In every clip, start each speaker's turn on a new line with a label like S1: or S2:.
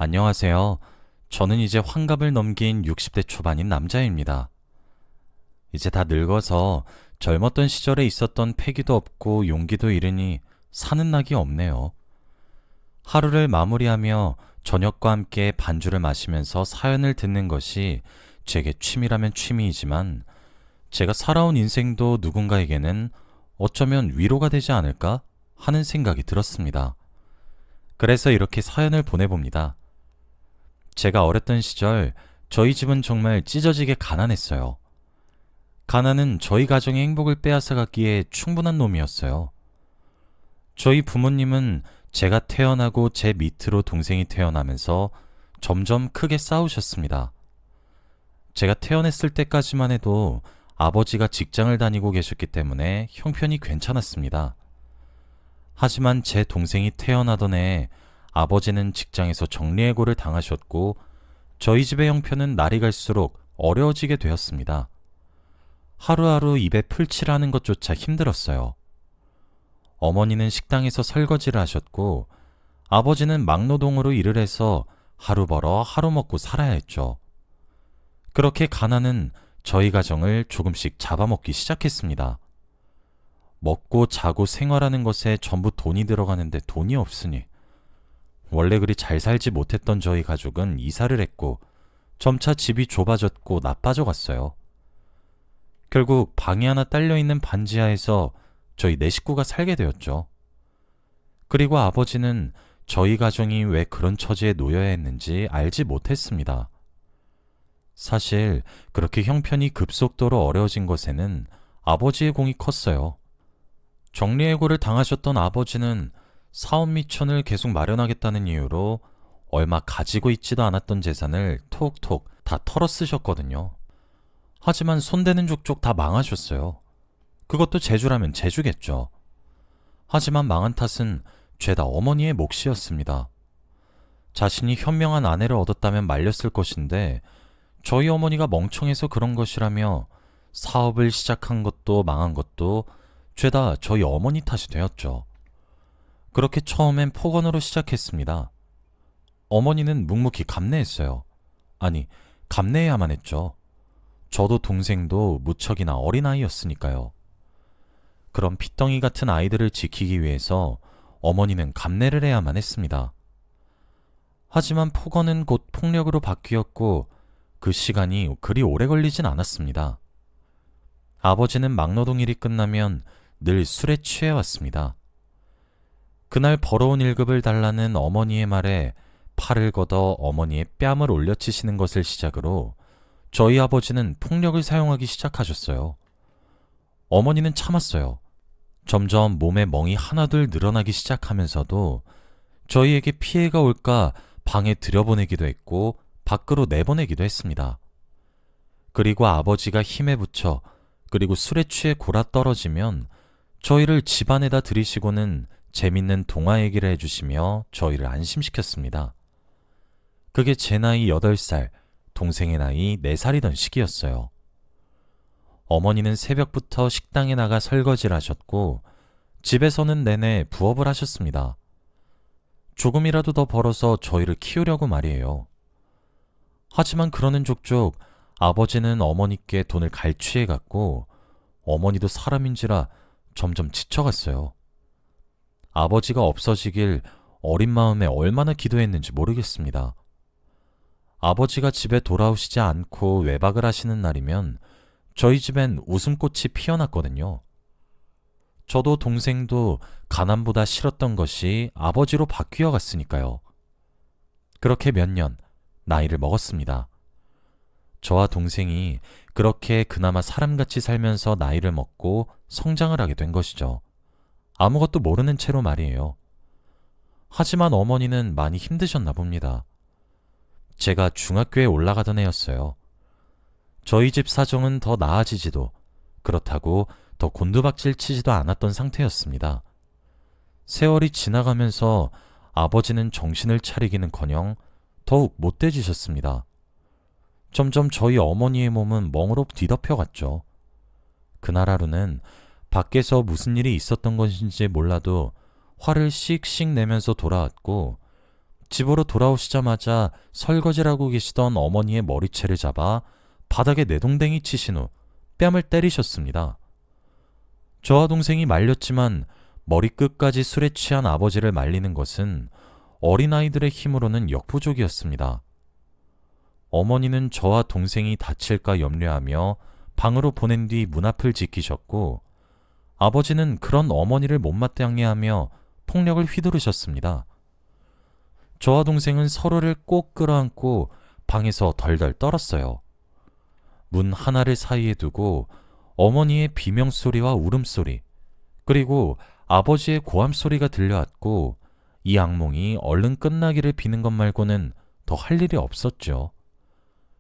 S1: 안녕하세요. 저는 이제 환갑을 넘긴 60대 초반인 남자입니다. 이제 다 늙어서 젊었던 시절에 있었던 패기도 없고 용기도 잃으니 사는 낙이 없네요. 하루를 마무리하며 저녁과 함께 반주를 마시면서 사연을 듣는 것이 제게 취미라면 취미이지만 제가 살아온 인생도 누군가에게는 어쩌면 위로가 되지 않을까 하는 생각이 들었습니다. 그래서 이렇게 사연을 보내봅니다. 제가 어렸던 시절 저희 집은 정말 찢어지게 가난했어요. 가난은 저희 가정의 행복을 빼앗아갔기에 충분한 놈이었어요. 저희 부모님은 제가 태어나고 제 밑으로 동생이 태어나면서 점점 크게 싸우셨습니다. 제가 태어났을 때까지만 해도 아버지가 직장을 다니고 계셨기 때문에 형편이 괜찮았습니다. 하지만 제 동생이 태어나던 해에 아버지는 직장에서 정리해고를 당하셨고 저희 집의 형편은 날이 갈수록 어려워지게 되었습니다. 하루하루 입에 풀칠하는 것조차 힘들었어요. 어머니는 식당에서 설거지를 하셨고 아버지는 막노동으로 일을 해서 하루 벌어 하루 먹고 살아야 했죠. 그렇게 가난은 저희 가정을 조금씩 잡아먹기 시작했습니다. 먹고 자고 생활하는 것에 전부 돈이 들어가는데 돈이 없으니 원래 그리 잘 살지 못했던 저희 가족은 이사를 했고 점차 집이 좁아졌고 나빠져 갔어요. 결국 방이 하나 딸려있는 반지하에서 저희 네 식구가 살게 되었죠. 그리고 아버지는 저희 가정이 왜 그런 처지에 놓여야 했는지 알지 못했습니다. 사실 그렇게 형편이 급속도로 어려워진 것에는 아버지의 공이 컸어요. 정리해고를 당하셨던 아버지는 사업 미천을 계속 마련하겠다는 이유로 얼마 가지고 있지도 않았던 재산을 톡톡 다 털어 쓰셨거든요. 하지만 손대는 족족 다 망하셨어요. 그것도 재주라면 재주겠죠. 하지만 망한 탓은 죄다 어머니의 몫이었습니다. 자신이 현명한 아내를 얻었다면 말렸을 것인데 저희 어머니가 멍청해서 그런 것이라며 사업을 시작한 것도 망한 것도 죄다 저희 어머니 탓이 되었죠. 그렇게 처음엔 폭언으로 시작했습니다. 어머니는 묵묵히 감내했어요. 아니, 감내해야만 했죠. 저도 동생도 무척이나 어린아이였으니까요. 그런 핏덩이 같은 아이들을 지키기 위해서 어머니는 감내를 해야만 했습니다. 하지만 폭언은 곧 폭력으로 바뀌었고 그 시간이 그리 오래 걸리진 않았습니다. 아버지는 막노동 일이 끝나면 늘 술에 취해왔습니다. 그날 벌어온 일급을 달라는 어머니의 말에 팔을 걷어 어머니의 뺨을 올려치시는 것을 시작으로 저희 아버지는 폭력을 사용하기 시작하셨어요. 어머니는 참았어요. 점점 몸에 멍이 하나둘 늘어나기 시작하면서도 저희에게 피해가 올까 방에 들여보내기도 했고 밖으로 내보내기도 했습니다. 그리고 아버지가 힘에 부쳐 그리고 술에 취해 골아떨어지면 저희를 집안에다 들이시고는 재밌는 동화 얘기를 해주시며 저희를 안심시켰습니다. 그게 제 나이 8살, 동생의 나이 4살이던 시기였어요. 어머니는 새벽부터 식당에 나가 설거지를 하셨고 집에서는 내내 부업을 하셨습니다. 조금이라도 더 벌어서 저희를 키우려고 말이에요. 하지만 그러는 족족 아버지는 어머니께 돈을 갈취해 갔고 어머니도 사람인지라 점점 지쳐갔어요. 아버지가 없어지길 어린 마음에 얼마나 기도했는지 모르겠습니다. 아버지가 집에 돌아오시지 않고 외박을 하시는 날이면 저희 집엔 웃음꽃이 피어났거든요. 저도 동생도 가난보다 싫었던 것이 아버지로 바뀌어 갔으니까요. 그렇게 몇 년 나이를 먹었습니다. 저와 동생이 그렇게 그나마 사람같이 살면서 나이를 먹고 성장을 하게 된 것이죠. 아무것도 모르는 채로 말이에요. 하지만 어머니는 많이 힘드셨나 봅니다. 제가 중학교에 올라가던 해였어요. 저희 집 사정은 더 나아지지도 그렇다고 더 곤두박질 치지도 않았던 상태였습니다. 세월이 지나가면서 아버지는 정신을 차리기는커녕 더욱 못돼지셨습니다. 점점 저희 어머니의 몸은 멍으로 뒤덮여갔죠. 그날 하루는 밖에서 무슨 일이 있었던 것인지 몰라도 화를 씩씩 내면서 돌아왔고 집으로 돌아오시자마자 설거지를 하고 계시던 어머니의 머리채를 잡아 바닥에 내동댕이 치신 후 뺨을 때리셨습니다. 저와 동생이 말렸지만 머리끝까지 술에 취한 아버지를 말리는 것은 어린아이들의 힘으로는 역부족이었습니다. 어머니는 저와 동생이 다칠까 염려하며 방으로 보낸 뒤 문 앞을 지키셨고, 아버지는 그런 어머니를 못마땅해 하며 폭력을 휘두르셨습니다. 저와 동생은 서로를 꼭 끌어안고 방에서 덜덜 떨었어요. 문 하나를 사이에 두고 어머니의 비명소리와 울음소리, 그리고 아버지의 고함소리가 들려왔고, 이 악몽이 얼른 끝나기를 비는 것 말고는 더 할 일이 없었죠.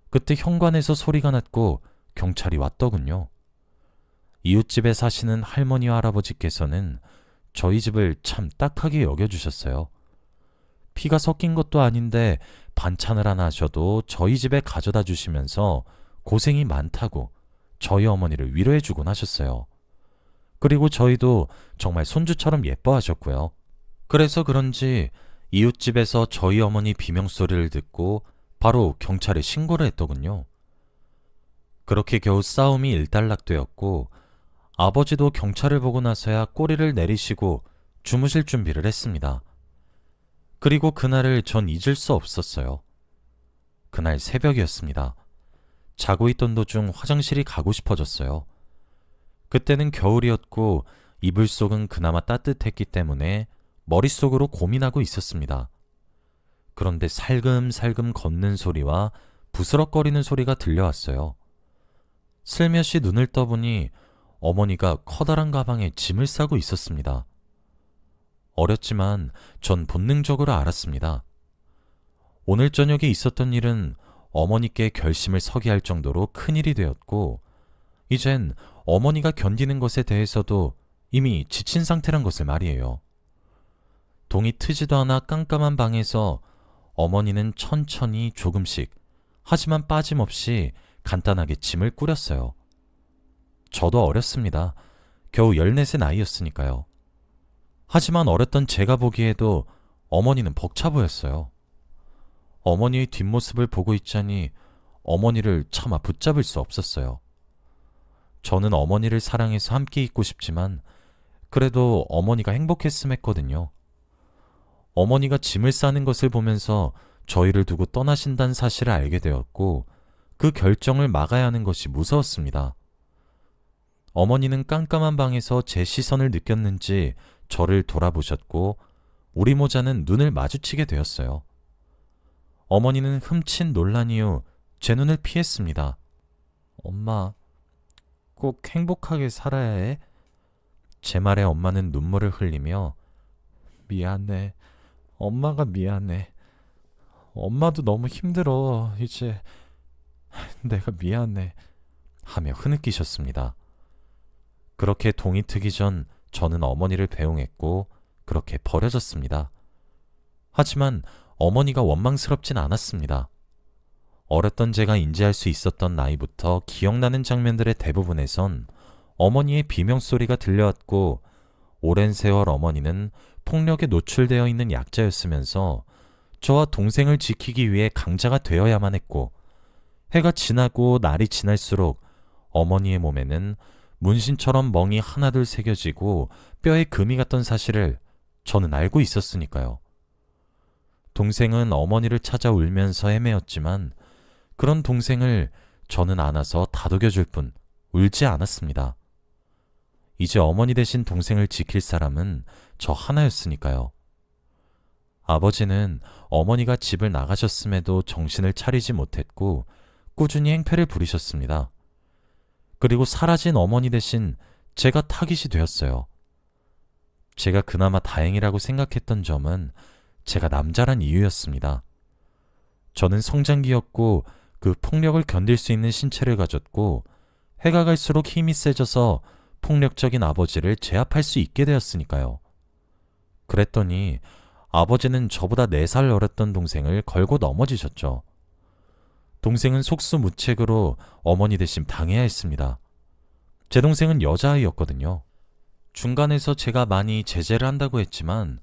S1: 그때 현관에서 소리가 났고 경찰이 왔더군요. 이웃집에 사시는 할머니와 할아버지께서는 저희 집을 참 딱하게 여겨주셨어요. 피가 섞인 것도 아닌데 반찬을 하나 하셔도 저희 집에 가져다 주시면서 고생이 많다고 저희 어머니를 위로해주곤 하셨어요. 그리고 저희도 정말 손주처럼 예뻐하셨고요. 그래서 그런지 이웃집에서 저희 어머니 비명소리를 듣고 바로 경찰에 신고를 했더군요. 그렇게 겨우 싸움이 일단락되었고, 아버지도 경찰을 보고 나서야 꼬리를 내리시고 주무실 준비를 했습니다. 그리고 그날을 전 잊을 수 없었어요. 그날 새벽이었습니다. 자고 있던 도중 화장실이 가고 싶어졌어요. 그때는 겨울이었고 이불 속은 그나마 따뜻했기 때문에 머릿속으로 고민하고 있었습니다. 그런데 살금살금 걷는 소리와 부스럭거리는 소리가 들려왔어요. 슬며시 눈을 떠보니 어머니가 커다란 가방에 짐을 싸고 있었습니다. 어렸지만 전 본능적으로 알았습니다. 오늘 저녁에 있었던 일은 어머니께 결심을 서게 할 정도로 큰일이 되었고, 이젠 어머니가 견디는 것에 대해서도 이미 지친 상태란 것을 말이에요. 동이 트지도 않아 깜깜한 방에서 어머니는 천천히 조금씩, 하지만 빠짐없이 간단하게 짐을 꾸렸어요. 저도 어렸습니다. 겨우 14세 나이였으니까요. 하지만 어렸던 제가 보기에도 어머니는 벅차 보였어요. 어머니의 뒷모습을 보고 있자니 어머니를 차마 붙잡을 수 없었어요. 저는 어머니를 사랑해서 함께 있고 싶지만 그래도 어머니가 행복했음 했거든요. 어머니가 짐을 싸는 것을 보면서 저희를 두고 떠나신다는 사실을 알게 되었고, 그 결정을 막아야 하는 것이 무서웠습니다. 어머니는 깜깜한 방에서 제 시선을 느꼈는지 저를 돌아보셨고, 우리 모자는 눈을 마주치게 되었어요. 어머니는 흠칫 놀란 이후 제 눈을 피했습니다. 엄마, 꼭 행복하게 살아야 해. 제 말에 엄마는 눈물을 흘리며 미안해. 엄마가 미안해. 엄마도 너무 힘들어. 이제 내가 미안해. 하며 흐느끼셨습니다. 그렇게 동이 트기 전 저는 어머니를 배웅했고 그렇게 버려졌습니다. 하지만 어머니가 원망스럽진 않았습니다. 어렸던 제가 인지할 수 있었던 나이부터 기억나는 장면들의 대부분에선 어머니의 비명소리가 들려왔고, 오랜 세월 어머니는 폭력에 노출되어 있는 약자였으면서 저와 동생을 지키기 위해 강자가 되어야만 했고, 해가 지나고 날이 지날수록 어머니의 몸에는 문신처럼 멍이 하나둘 새겨지고 뼈에 금이 갔던 사실을 저는 알고 있었으니까요. 동생은 어머니를 찾아 울면서 헤매었지만 그런 동생을 저는 안아서 다독여줄 뿐 울지 않았습니다. 이제 어머니 대신 동생을 지킬 사람은 저 하나였으니까요. 아버지는 어머니가 집을 나가셨음에도 정신을 차리지 못했고 꾸준히 행패를 부리셨습니다. 그리고 사라진 어머니 대신 제가 타깃이 되었어요. 제가 그나마 다행이라고 생각했던 점은 제가 남자란 이유였습니다. 저는 성장기였고 그 폭력을 견딜 수 있는 신체를 가졌고, 해가 갈수록 힘이 세져서 폭력적인 아버지를 제압할 수 있게 되었으니까요. 그랬더니 아버지는 저보다 4살 어렸던 동생을 걸고 넘어지셨죠. 동생은 속수무책으로 어머니 대신 당해야 했습니다. 제 동생은 여자아이였거든요. 중간에서 제가 많이 제재를 한다고 했지만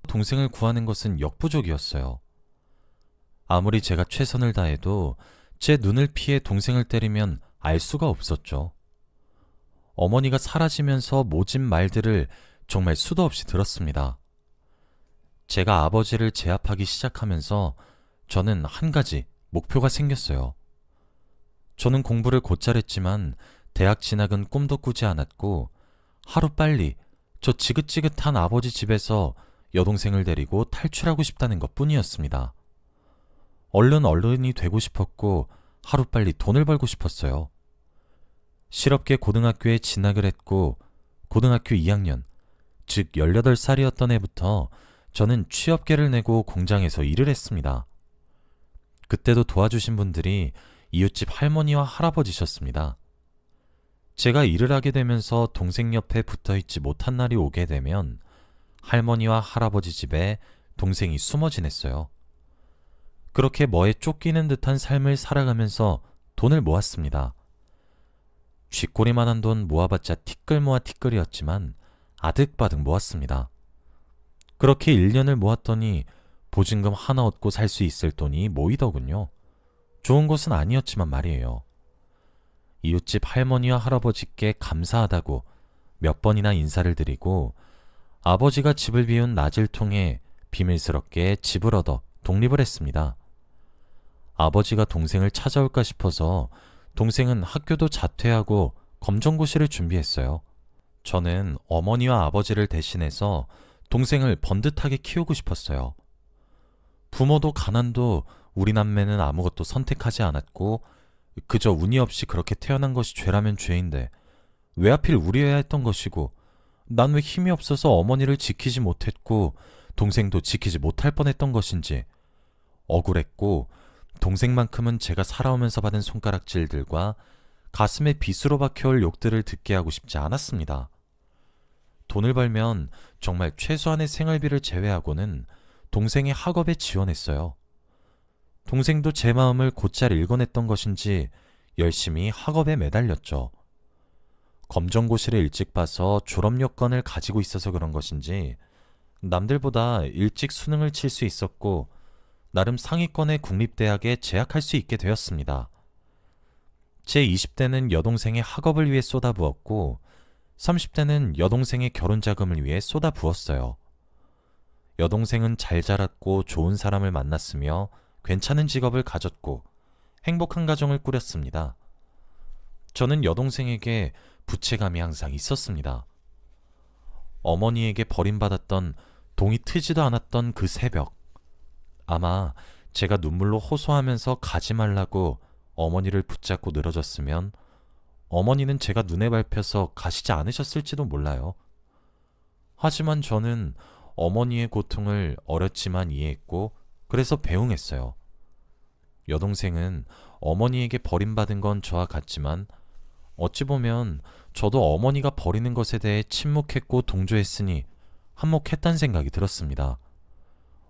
S1: 동생을 구하는 것은 역부족이었어요. 아무리 제가 최선을 다해도 제 눈을 피해 동생을 때리면 알 수가 없었죠. 어머니가 사라지면서 모진 말들을 정말 수도 없이 들었습니다. 제가 아버지를 제압하기 시작하면서 저는 한 가지 목표가 생겼어요. 저는 공부를 곧잘 했지만 대학 진학은 꿈도 꾸지 않았고 하루빨리 저 지긋지긋한 아버지 집에서 여동생을 데리고 탈출하고 싶다는 것 뿐이었습니다. 얼른 어른이 되고 싶었고 하루빨리 돈을 벌고 싶었어요. 실업계 고등학교에 진학을 했고 고등학교 2학년, 즉 18살이었던 해부터 저는 취업계를 내고 공장에서 일을 했습니다. 그때도 도와주신 분들이 이웃집 할머니와 할아버지셨습니다. 제가 일을 하게 되면서 동생 옆에 붙어있지 못한 날이 오게 되면 할머니와 할아버지 집에 동생이 숨어 지냈어요. 그렇게 뭐에 쫓기는 듯한 삶을 살아가면서 돈을 모았습니다. 쥐꼬리만한 돈 모아봤자 티끌 모아 티끌이었지만 아득바득 모았습니다. 그렇게 1년을 모았더니 보증금 하나 얻고 살 수 있을 돈이 모이더군요. 좋은 것은 아니었지만 말이에요. 이웃집 할머니와 할아버지께 감사하다고 몇 번이나 인사를 드리고 아버지가 집을 비운 낮을 통해 비밀스럽게 집을 얻어 독립을 했습니다. 아버지가 동생을 찾아올까 싶어서 동생은 학교도 자퇴하고 검정고시를 준비했어요. 저는 어머니와 아버지를 대신해서 동생을 번듯하게 키우고 싶었어요. 부모도 가난도 우리 남매는 아무것도 선택하지 않았고 그저 운이 없이 그렇게 태어난 것이 죄라면 죄인데 왜 하필 우리여야 했던 것이고 난 왜 힘이 없어서 어머니를 지키지 못했고 동생도 지키지 못할 뻔했던 것인지 억울했고 동생만큼은 제가 살아오면서 받은 손가락질들과 가슴에 빗으로 박혀올 욕들을 듣게 하고 싶지 않았습니다. 돈을 벌면 정말 최소한의 생활비를 제외하고는 동생의 학업에 지원했어요. 동생도 제 마음을 곧잘 읽어냈던 것인지 열심히 학업에 매달렸죠. 검정고시를 일찍 봐서 졸업 여건을 가지고 있어서 그런 것인지 남들보다 일찍 수능을 칠 수 있었고 나름 상위권의 국립대학에 재학할 수 있게 되었습니다. 제 20대는 여동생의 학업을 위해 쏟아부었고 30대는 여동생의 결혼 자금을 위해 쏟아부었어요. 여동생은 잘 자랐고 좋은 사람을 만났으며 괜찮은 직업을 가졌고 행복한 가정을 꾸렸습니다. 저는 여동생에게 부채감이 항상 있었습니다. 어머니에게 버림받았던 동이 트지도 않았던 그 새벽, 아마 제가 눈물로 호소하면서 가지 말라고 어머니를 붙잡고 늘어졌으면 어머니는 제가 눈에 밟혀서 가시지 않으셨을지도 몰라요. 하지만 저는 어머니의 고통을 어렸지만 이해했고 그래서 배웅했어요. 여동생은 어머니에게 버림받은 건 저와 같지만 어찌 보면 저도 어머니가 버리는 것에 대해 침묵했고 동조했으니 한몫했단 생각이 들었습니다.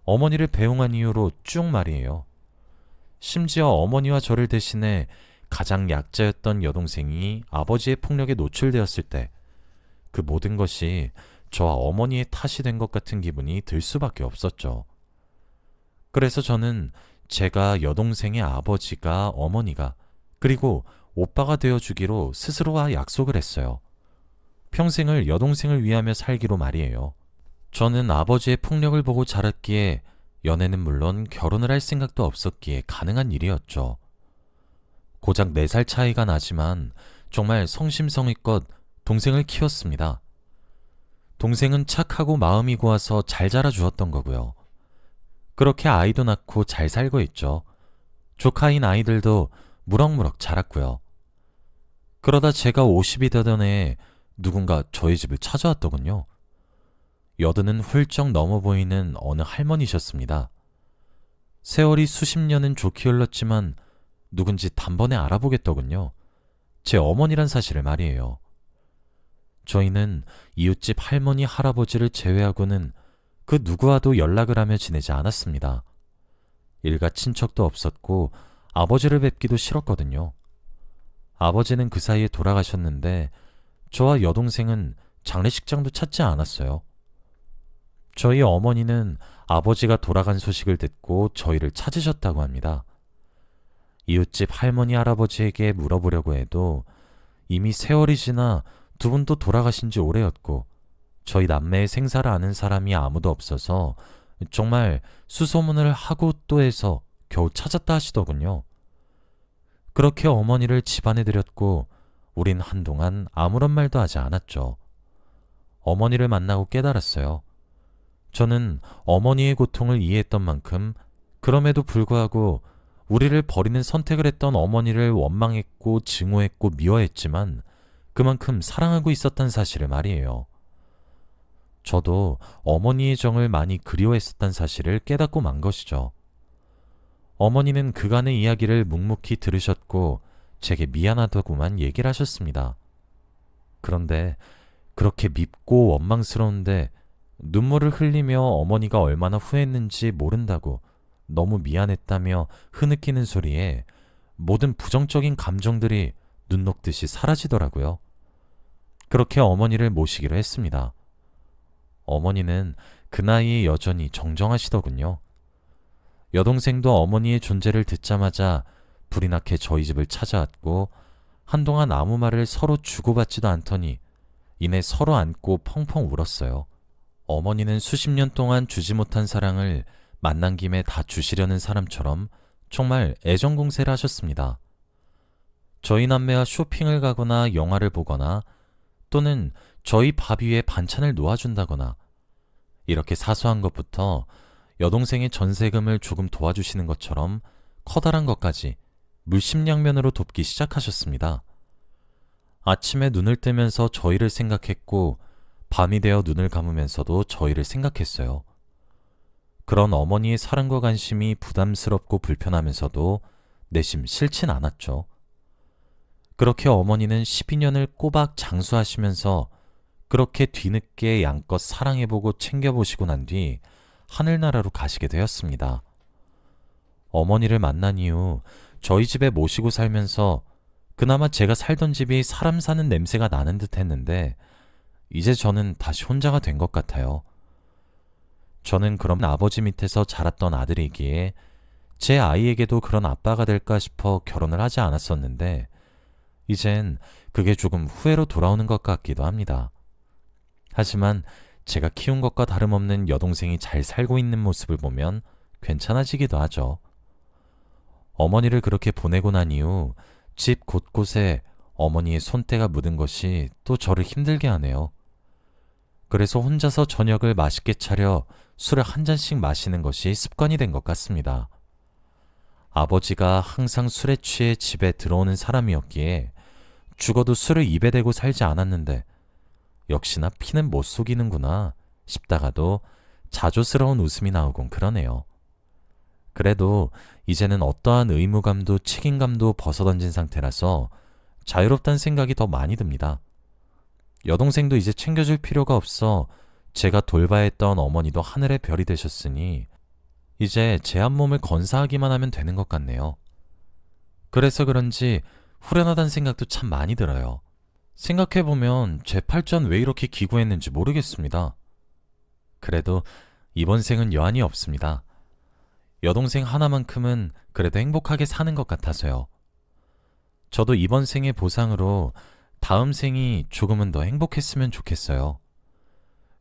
S1: 어머니를 배웅한 이유로 쭉 말이에요. 심지어 어머니와 저를 대신해 가장 약자였던 여동생이 아버지의 폭력에 노출되었을 때 그 모든 것이 저와 어머니의 탓이 된 것 같은 기분이 들 수밖에 없었죠. 그래서 저는 제가 여동생의 아버지가 어머니가 그리고 오빠가 되어주기로 스스로와 약속을 했어요. 평생을 여동생을 위하며 살기로 말이에요. 저는 아버지의 폭력을 보고 자랐기에 연애는 물론 결혼을 할 생각도 없었기에 가능한 일이었죠. 고작 4살 차이가 나지만 정말 성심성의껏 동생을 키웠습니다. 동생은 착하고 마음이 고와서 잘 자라주었던 거고요. 그렇게 아이도 낳고 잘 살고 있죠. 조카인 아이들도 무럭무럭 자랐고요. 그러다 제가 50이 되던 해에 누군가 저희 집을 찾아왔더군요. 여든은 훌쩍 넘어 보이는 어느 할머니셨습니다. 세월이 수십 년은 좋게 흘렀지만 누군지 단번에 알아보겠더군요. 제 어머니란 사실을 말이에요. 저희는 이웃집 할머니, 할아버지를 제외하고는 그 누구와도 연락을 하며 지내지 않았습니다. 일가 친척도 없었고 아버지를 뵙기도 싫었거든요. 아버지는 그 사이에 돌아가셨는데 저와 여동생은 장례식장도 찾지 않았어요. 저희 어머니는 아버지가 돌아간 소식을 듣고 저희를 찾으셨다고 합니다. 이웃집 할머니 할아버지에게 물어보려고 해도 이미 세월이 지나 두 분도 돌아가신 지 오래였고 저희 남매의 생사를 아는 사람이 아무도 없어서 정말 수소문을 하고 또 해서 겨우 찾았다 하시더군요. 그렇게 어머니를 집안에 들였고 우린 한동안 아무런 말도 하지 않았죠. 어머니를 만나고 깨달았어요. 저는 어머니의 고통을 이해했던 만큼 그럼에도 불구하고 우리를 버리는 선택을 했던 어머니를 원망했고 증오했고 미워했지만 그만큼 사랑하고 있었던 사실을 말이에요. 저도 어머니의 정을 많이 그리워했었던 사실을 깨닫고 만 것이죠. 어머니는 그간의 이야기를 묵묵히 들으셨고 제게 미안하다고만 얘기를 하셨습니다. 그런데 그렇게 밉고 원망스러운데 눈물을 흘리며 어머니가 얼마나 후회했는지 모른다고 너무 미안했다며 흐느끼는 소리에 모든 부정적인 감정들이 눈 녹듯이 사라지더라고요. 그렇게 어머니를 모시기로 했습니다. 어머니는 그 나이에 여전히 정정하시더군요. 여동생도 어머니의 존재를 듣자마자 불이 나게 저희 집을 찾아왔고 한동안 아무 말을 서로 주고받지도 않더니 이내 서로 안고 펑펑 울었어요. 어머니는 수십 년 동안 주지 못한 사랑을 만난 김에 다 주시려는 사람처럼 정말 애정공세를 하셨습니다. 저희 남매와 쇼핑을 가거나 영화를 보거나 또는 저희 밥 위에 반찬을 놓아준다거나 이렇게 사소한 것부터 여동생의 전세금을 조금 도와주시는 것처럼 커다란 것까지 물심양면으로 돕기 시작하셨습니다. 아침에 눈을 뜨면서 저희를 생각했고 밤이 되어 눈을 감으면서도 저희를 생각했어요. 그런 어머니의 사랑과 관심이 부담스럽고 불편하면서도 내심 싫진 않았죠. 그렇게 어머니는 12년을 꼬박 장수하시면서 그렇게 뒤늦게 양껏 사랑해보고 챙겨보시고 난 뒤 하늘나라로 가시게 되었습니다. 어머니를 만난 이후 저희 집에 모시고 살면서 그나마 제가 살던 집이 사람 사는 냄새가 나는 듯 했는데 이제 저는 다시 혼자가 된 것 같아요. 저는 그럼 아버지 밑에서 자랐던 아들이기에 제 아이에게도 그런 아빠가 될까 싶어 결혼을 하지 않았었는데 이젠 그게 조금 후회로 돌아오는 것 같기도 합니다. 하지만 제가 키운 것과 다름없는 여동생이 잘 살고 있는 모습을 보면 괜찮아지기도 하죠. 어머니를 그렇게 보내고 난 이후 집 곳곳에 어머니의 손때가 묻은 것이 또 저를 힘들게 하네요. 그래서 혼자서 저녁을 맛있게 차려 술을 한 잔씩 마시는 것이 습관이 된 것 같습니다. 아버지가 항상 술에 취해 집에 들어오는 사람이었기에 죽어도 술을 입에 대고 살지 않았는데 역시나 피는 못 속이는구나 싶다가도 자조스러운 웃음이 나오곤 그러네요. 그래도 이제는 어떠한 의무감도 책임감도 벗어던진 상태라서 자유롭다는 생각이 더 많이 듭니다. 여동생도 이제 챙겨줄 필요가 없어 제가 돌봐야 했던 어머니도 하늘의 별이 되셨으니 이제 제 한 몸을 건사하기만 하면 되는 것 같네요. 그래서 그런지 후련하다는 생각도 참 많이 들어요. 생각해보면 제 팔자는 왜 이렇게 기구했는지 모르겠습니다. 그래도 이번 생은 여한이 없습니다. 여동생 하나만큼은 그래도 행복하게 사는 것 같아서요. 저도 이번 생의 보상으로 다음 생이 조금은 더 행복했으면 좋겠어요.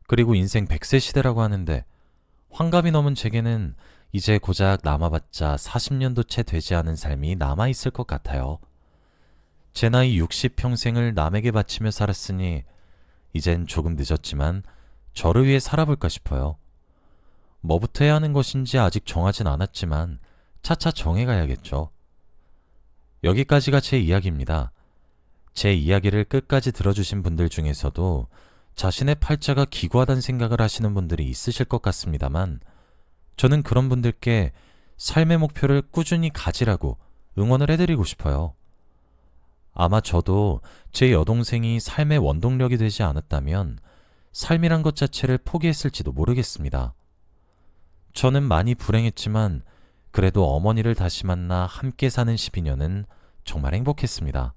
S1: 그리고 인생 100세 시대라고 하는데 환갑이 넘은 제게는 이제 고작 남아봤자 40년도 채 되지 않은 삶이 남아있을 것 같아요. 제 나이 60평생을 남에게 바치며 살았으니 이젠 조금 늦었지만 저를 위해 살아볼까 싶어요. 뭐부터 해야 하는 것인지 아직 정하진 않았지만 차차 정해가야겠죠. 여기까지가 제 이야기입니다. 제 이야기를 끝까지 들어주신 분들 중에서도 자신의 팔자가 기구하다는 생각을 하시는 분들이 있으실 것 같습니다만 저는 그런 분들께 삶의 목표를 꾸준히 가지라고 응원을 해드리고 싶어요. 아마 저도 제 여동생이 삶의 원동력이 되지 않았다면 삶이란 것 자체를 포기했을지도 모르겠습니다. 저는 많이 불행했지만 그래도 어머니를 다시 만나 함께 사는 12년은 정말 행복했습니다.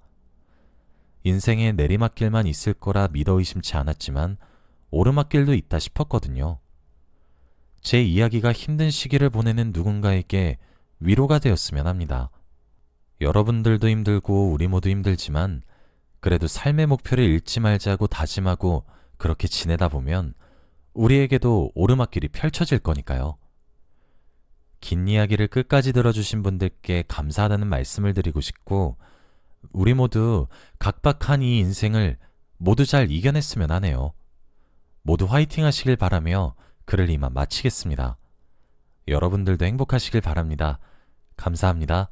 S1: 인생에 내리막길만 있을 거라 믿어 의심치 않았지만 오르막길도 있다 싶었거든요. 제 이야기가 힘든 시기를 보내는 누군가에게 위로가 되었으면 합니다. 여러분들도 힘들고 우리 모두 힘들지만 그래도 삶의 목표를 잃지 말자고 다짐하고 그렇게 지내다 보면 우리에게도 오르막길이 펼쳐질 거니까요. 긴 이야기를 끝까지 들어주신 분들께 감사하다는 말씀을 드리고 싶고, 우리 모두 각박한 이 인생을 모두 잘 이겨냈으면 하네요. 모두 화이팅 하시길 바라며 글을 이만 마치겠습니다. 여러분들도 행복하시길 바랍니다. 감사합니다.